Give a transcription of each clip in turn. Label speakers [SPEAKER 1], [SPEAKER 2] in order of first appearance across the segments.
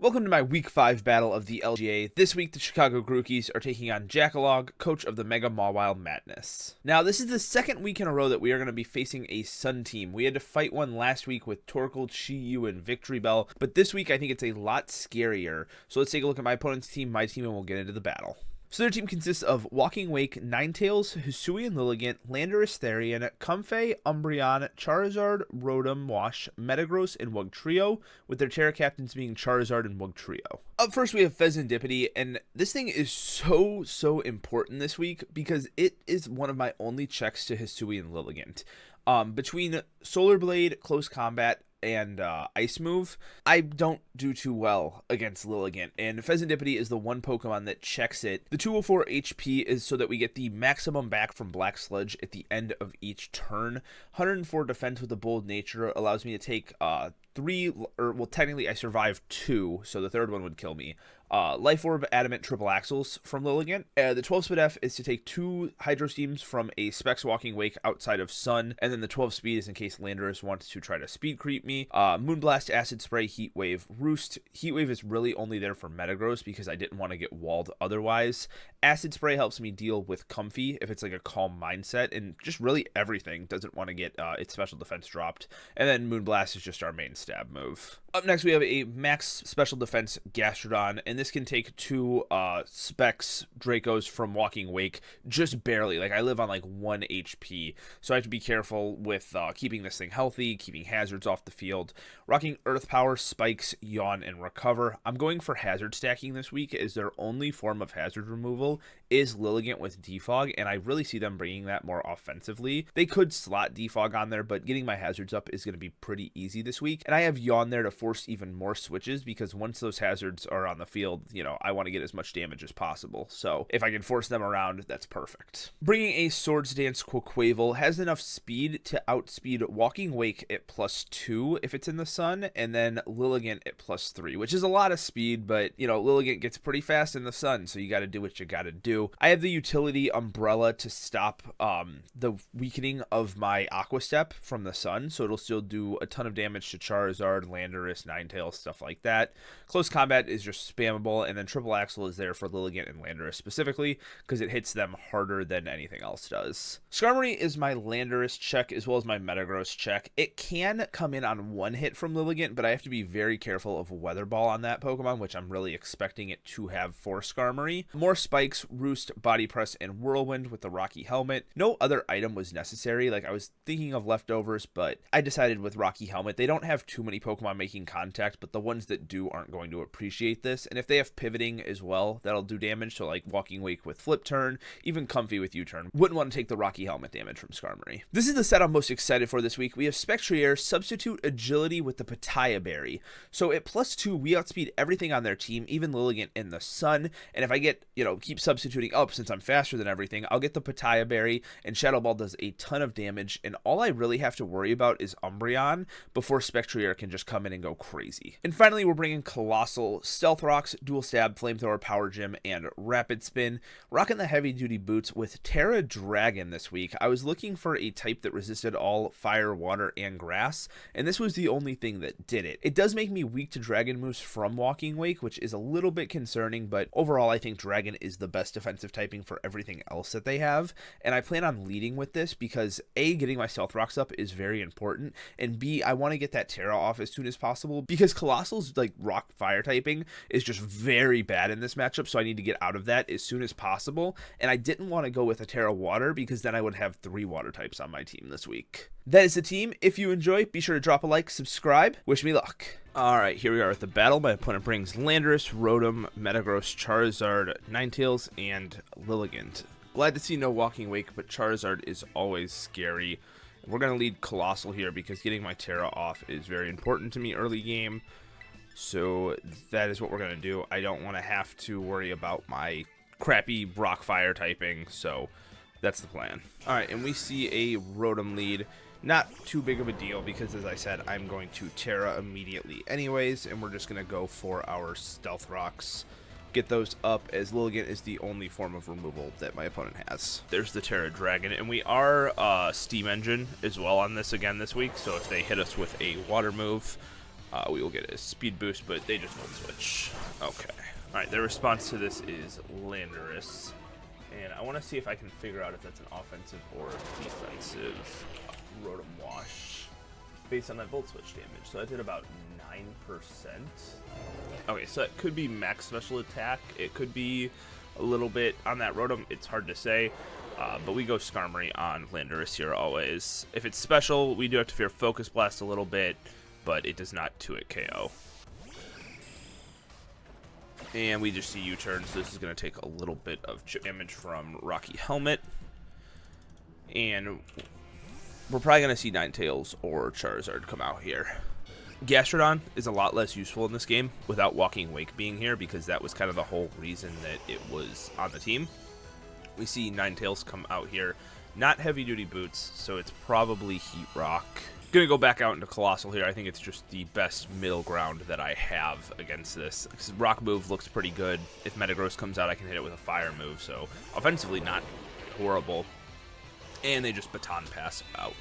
[SPEAKER 1] Welcome to my Week 5 battle of the LGA. This week, the Chicago Grookies are taking on Jackolog, coach of the Mega Mawile Madness. Now, this is the second week in a row that we are going to be facing a Sun team. We had to fight one last week with Torkoal, Chi-Yu, and Victory Bell, but this week I think it's a lot scarier. So let's take a look at my opponent's team, my team, and we'll get into the battle. So their team consists of Walking Wake, Ninetales, Hisuian Lilligant, Landorus Therian, Comfey, Umbreon, Charizard, Rotom, Wash, Metagross, and Wugtrio, with their Terra captains being Charizard and Wugtrio. Up first we have Fezandipity, and this thing is so important this week because it is one of my only checks to Hisuian Lilligant. Between Solar Blade, Close Combat, and Ice Move, I don't do too well against Lilligant, and Fezandipity is the one Pokemon that checks it. The 204 HP is so that we get the maximum back from Black Sludge at the end of each turn. 104 defense with a bold nature allows me to take technically I survived 2, so the third one would kill me. Life Orb, Adamant, Triple Axles from Lilligant. The 12 Speed F is to take 2 Hydro Steams from a Specs Walking Wake outside of Sun, and then the 12 Speed is in case Landorus wants to try to speed creep me. Moonblast, Acid Spray, Heat Wave, Roost. Heat Wave is really only there for Metagross because I didn't want to get walled otherwise. Acid Spray helps me deal with Comfey if it's like a calm mindset, and just really everything doesn't want to get its special defense dropped. And then Moonblast is just our main stab move. Up next we have a max special defense Gastrodon, and this can take 2 Specs Dracos from Walking Wake just barely. Like, I live on like 1 HP, so I have to be careful with keeping this thing healthy, keeping hazards off the field. Rocking Earth Power, Spikes, Yawn, and Recover. I'm going for hazard stacking this week as their only form of hazard removal is Lilligant with Defog, and I really see them bringing that more offensively. They could slot Defog on there, but getting my hazards up is going to be pretty easy this week, and I have Yawn there to force even more switches because once those hazards are on the field, you know, I want to get as much damage as possible. So if I can force them around, that's perfect. Bringing a Swords Dance Quaquaval has enough speed to outspeed Walking Wake at +2 if it's in the Sun, and then Lilligant at +3, which is a lot of speed, but you know, Lilligant gets pretty fast in the Sun, so you got to do what you got to do. I have the utility Umbrella to stop the weakening of my Aqua Step from the Sun, so it'll still do a ton of damage to Charizard, Landorus, Ninetales, stuff like that. Close Combat is just spammable, and then Triple Axle is there for Lilligant and Landorus specifically because it hits them harder than anything else does. Skarmory is my Landorus check as well as my Metagross check. It can come in on 1 hit from Lilligant, but I have to be very careful of Weather Ball on that Pokemon, which I'm really expecting it to have for Skarmory. More Spikes, Roost, Body Press, and Whirlwind with the Rocky Helmet. No other item was necessary. Like, I was thinking of leftovers, but I decided with Rocky Helmet, they don't have too many Pokemon making contact, but the ones that do aren't going to appreciate this. And if they have Pivoting as well, that'll do damage. So like Walking Wake with Flip Turn, even Comfey with U-Turn. Wouldn't want to take the Rocky Helmet damage from Skarmory. This is the set I'm most excited for this week. We have Spectrier substitute Agility with the Pitaya Berry. So at +2, we outspeed everything on their team, even Lilligant in the Sun. And if I get, keep substituting up since I'm faster than everything, I'll get the Pitaya Berry, and Shadow Ball does a ton of damage. And all I really have to worry about is Umbreon before Spectrier can just come in and go crazy. And finally, we're bringing Colossal, Stealth Rocks, Dual Stab, Flamethrower, Power Gym, and Rapid Spin. Rocking the heavy duty boots with Terra Dragon this week. I was looking for a type that resisted all fire, water, and grass, and this was the only thing that did it. It does make me weak to dragon moves from Walking Wake, which is a little bit concerning, but overall I think Dragon is the best defensive typing for everything else that they have, and I plan on leading with this because A, getting my Stealth Rocks up is very important, and B, I want to get that Terra off as soon as possible because Colossal's like rock fire typing is just very bad in this matchup, so I need to get out of that as soon as possible, and I didn't want to go with a Terra Water because then I would have 3 water types on my team this week. That is the team. If you enjoy, be sure to drop a like, subscribe. Wish me luck. Alright, here we are at the battle. My opponent brings Landorus, Rotom, Metagross, Charizard, Ninetales, and Lilligant. Glad to see no Walking Wake, but Charizard is always scary. We're going to lead Colossal here because getting my Terra off is very important to me early game. So that is what we're going to do. I don't want to have to worry about my crappy rock fire typing, so that's the plan. Alright, and we see a Rotom lead. Not too big of a deal because, as I said, I'm going to Terra immediately anyways, and we're just going to go for our Stealth Rocks. Get those up, as Lilligant is the only form of removal that my opponent has. There's the Terra Dragon, and we are Steam Engine as well on this again this week, so if they hit us with a water move, we will get a speed boost, but they just won't switch. Okay. Alright, their response to this is Landorus. And I want to see if I can figure out if that's an offensive or defensive Rotom Wash based on that Volt Switch damage. So I did about 9%. Okay, so it could be max special attack. It could be a little bit on that Rotom. It's hard to say. But we go Skarmory on Landorus here always. If it's special, we do have to fear Focus Blast a little bit, but it does not 2-hit KO. And we just see U-turn, so this is going to take a little bit of chip damage from Rocky Helmet. And we're probably going to see Ninetales or Charizard come out here. Gastrodon is a lot less useful in this game without Walking Wake being here, because that was kind of the whole reason that it was on the team. We see Ninetales come out here. Not heavy-duty boots, so it's probably Heat Rock. Gonna go back out into Colossal here. I think it's just the best middle ground that I have against this. Because Rock move looks pretty good. If Metagross comes out, I can hit it with a Fire move. So offensively, not horrible. And they just Baton Pass out.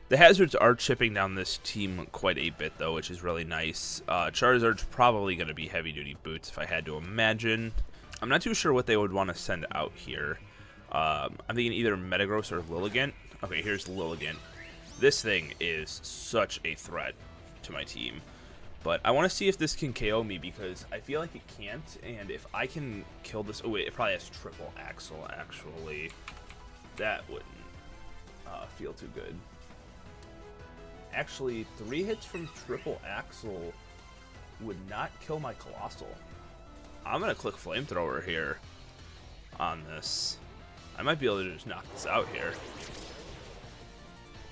[SPEAKER 1] The hazards are chipping down this team quite a bit, though, which is really nice. Charizard's probably going to be heavy-duty boots, if I had to imagine. I'm not too sure what they would want to send out here. I'm thinking either Metagross or Lilligant. Okay, here's Lilligant. This thing is such a threat to my team. But I want to see if this can KO me, because I feel like it can't. And if I can kill this... Oh, wait, it probably has Triple Axle, actually. That wouldn't feel too good. Actually, 3 hits from Triple Axle would not kill my Colossal. I'm going to click Flamethrower here on this. I might be able to just knock this out here.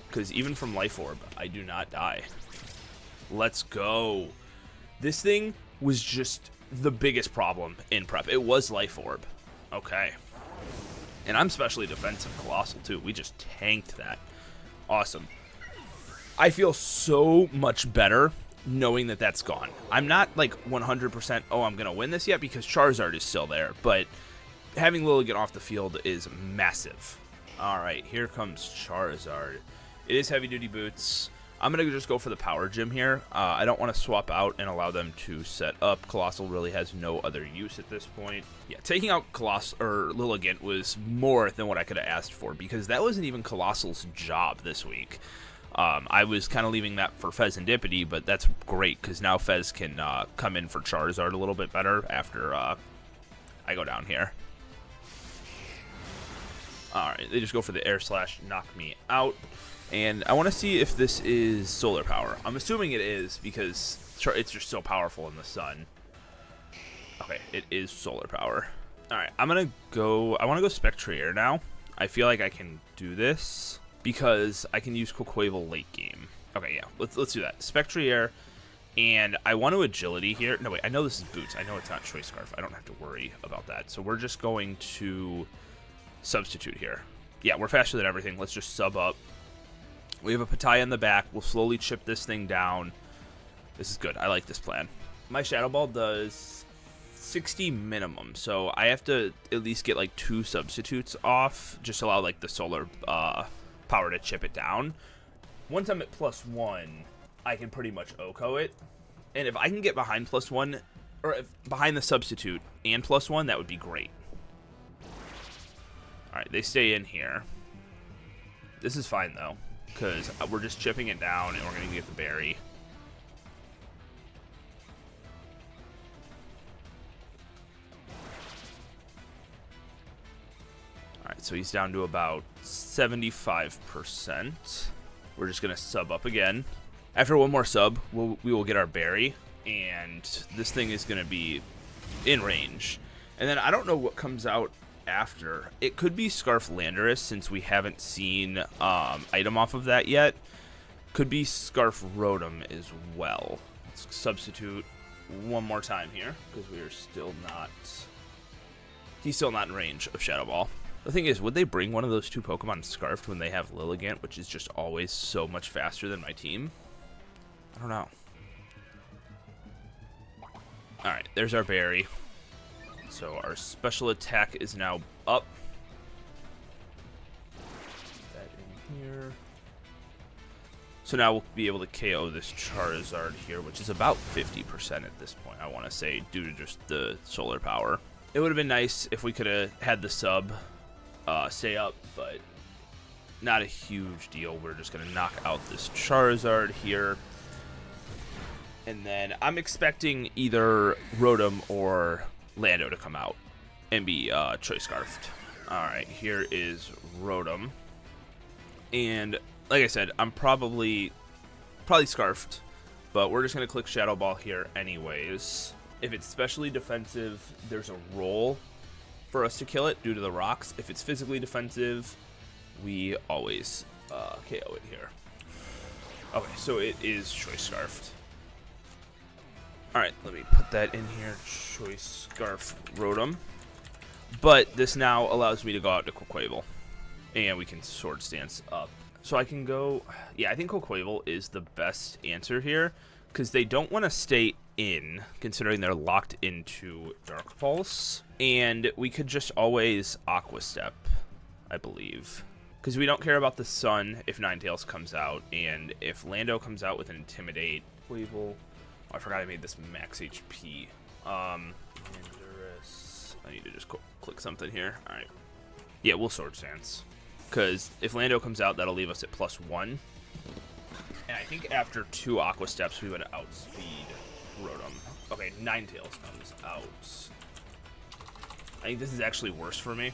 [SPEAKER 1] Because even from Life Orb, I do not die. Let's go. This thing was just the biggest problem in prep. It was Life Orb. Okay. And I'm specially defensive Colossal, too. We just tanked that. Awesome. I feel so much better knowing that that's gone. I'm not like 100%, oh, I'm going to win this yet, because Charizard is still there. But having Lilligant off the field is massive. All right, here comes Charizard. It is heavy-duty boots. I'm going to just go for the Power Gym here. I don't want to swap out and allow them to set up. Colossal really has no other use at this point. Yeah, taking out Lilligant was more than what I could have asked for, because that wasn't even Colossal's job this week. I was kind of leaving that for Fez and Dippity, but that's great, because now Fez can come in for Charizard a little bit better after I go down here. Alright, they just go for the Air Slash, knock me out. And I want to see if this is Solar Power. I'm assuming it is, because it's just so powerful in the sun. Okay, it is Solar Power. Alright, I want to go Spectrier now. I feel like I can do this, because I can use Quaquaval late game. Okay, yeah, let's do that. Spectrier, and I want to Agility here. No, wait, I know this is Boots. I know it's not Choice Scarf. I don't have to worry about that. So we're just going to Substitute here. Yeah, we're faster than everything. Let's just sub up. We have a Pataya in the back. We'll slowly chip this thing down. This is good. I like this plan. My Shadow Ball does 60 minimum, so I have to at least get like 2 substitutes off, just to allow like the solar power to chip it down. Once I'm at +1, I can pretty much OHKO it. And if I can get behind +1, or if behind the substitute and +1, that would be great. Alright, they stay in here. This is fine though, because we're just chipping it down and we're going to get the berry. Alright, so he's down to about 75%. We're just going to sub up again. After one more sub, we will get our berry, and this thing is going to be in range. And then I don't know what comes out after. It could be Scarf Landorus, since we haven't seen item off of that yet. Could be Scarf Rotom as well. Let's substitute one more time here, because we are still not... He's still not in range of Shadow Ball. The thing is, would they bring one of those 2 Pokemon Scarfed when they have Lilligant, which is just always so much faster than my team? I don't know. Alright, there's our berry. So our special attack is now up. Put that in here. So now we'll be able to KO this Charizard here, which is about 50% at this point, I want to say, due to just the solar power. It would have been nice if we could have had the sub stay up, but not a huge deal. We're just going to knock out this Charizard here. And then I'm expecting either Rotom or Lando to come out and be Choice Scarfed. Alright, here is Rotom. And like I said, I'm probably Scarfed, but we're just going to click Shadow Ball here anyways. If it's specially defensive, there's a roll for us to kill it due to the rocks. If it's physically defensive, we always KO it here. Okay, so it is Choice Scarfed. Alright, let me put that in here. Choice Scarf Rotom. But this now allows me to go out to Quaquaval. And we can Sword Stance up. So I can go... Yeah, I think Quaquaval is the best answer here, because they don't want to stay in, considering they're locked into Dark Pulse. And we could just always Aqua Step, I believe. Because we don't care about the Sun if Ninetales comes out. And if Lando comes out with an Intimidate... Quaquaval... Oh, I forgot I made this max HP. I need to just click something here. Alright. Yeah, we'll Sword Stance. Because if Lando comes out, that'll leave us at +1. And I think after 2 Aqua Steps, we would outspeed Rotom. Okay, Ninetales comes out. I think this is actually worse for me.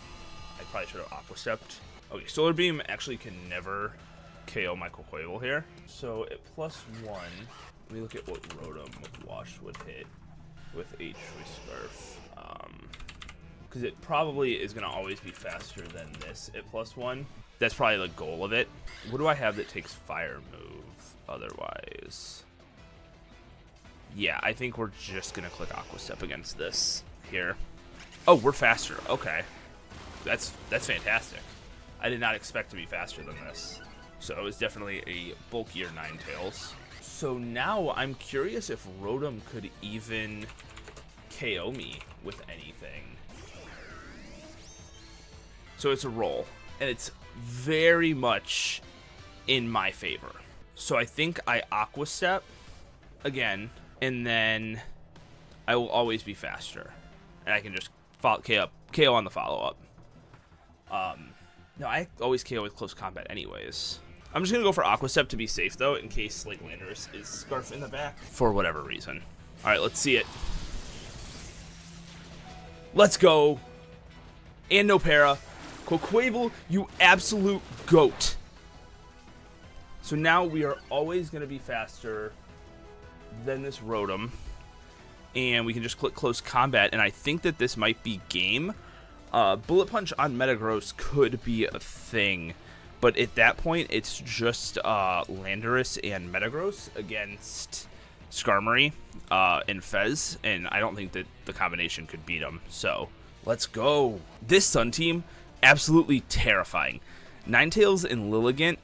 [SPEAKER 1] I probably should have Aqua Stepped. Okay, Solar Beam actually can never KO my Quaquaval here. So at +1, let me look at what Rotom Wash would hit with a Choice Scarf. Because it probably is going to always be faster than this at +1. That's probably the goal of it. What do I have that takes Fire Move otherwise? Yeah, I think we're just going to click Aqua Step against this here. Oh, we're faster. Okay. That's fantastic. I did not expect to be faster than this. So it was definitely a bulkier Ninetales. So now I'm curious if Rotom could even KO me with anything. So it's a roll, and it's very much in my favor. So I think I Aqua Step again, and then I will always be faster. And I can just KO on the follow-up. No, I always KO with close combat anyways. I'm just going to go for Aqua Step to be safe, though, in case like Landorus is Scarf in the back for whatever reason. All right, let's see it. Let's go. And no para. Quaquaval, you absolute goat. So now we are always going to be faster than this Rotom. And we can just click Close Combat. And I think that this might be game. Bullet Punch on Metagross could be a thing. But at that point, it's just Landorus and Metagross against Skarmory and Fez. And I don't think that the combination could beat them. So let's go. This Sun team, absolutely terrifying. Ninetales and Lilligant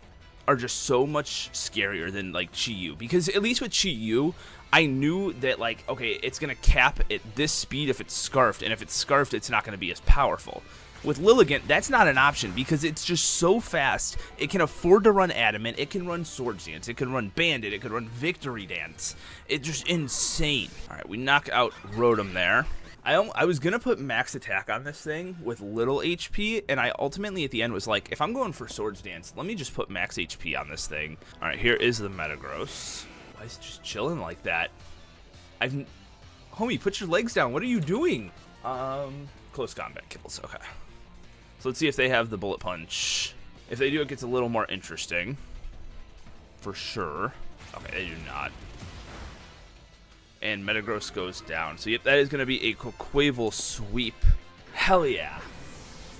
[SPEAKER 1] are just so much scarier than like Chi-Yu, because at least with Chi-Yu, I knew that like, okay, it's gonna cap at this speed if it's Scarfed, and if it's Scarfed, it's not gonna be as powerful. With Lilligant, that's not an option because it's just so fast. It can afford to run Adamant, it can run Sword Dance, it can run Bandit, it can run Victory Dance. It's just insane. All right, we knock out Rotom there. I was going to put max attack on this thing with little HP, and I ultimately at the end was like, if I'm going for Swords Dance, let me just put max HP on this thing. All right, here is the Metagross. Why is it just chilling like that? Homie, put your legs down. What are you doing? Close combat kills. Okay. So let's see if they have the Bullet Punch. If they do, it gets a little more interesting. For sure. Okay, they do not. And Metagross goes down. So yep, that is going to be a Quaquaval sweep. Hell yeah.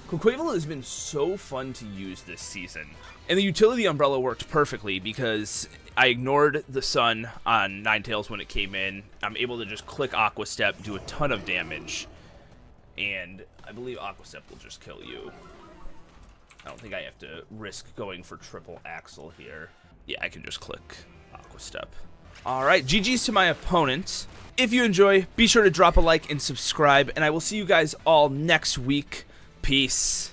[SPEAKER 1] Quaquaval has been so fun to use this season. And the Utility Umbrella worked perfectly because I ignored the Sun on Ninetales when it came in. I'm able to just click Aqua Step, do a ton of damage. And I believe Aqua Step will just kill you. I don't think I have to risk going for triple Axle here. Yeah, I can just click Aqua Step. Alright, GG's to my opponent. If you enjoy, be sure to drop a like and subscribe, and I will see you guys all next week. Peace.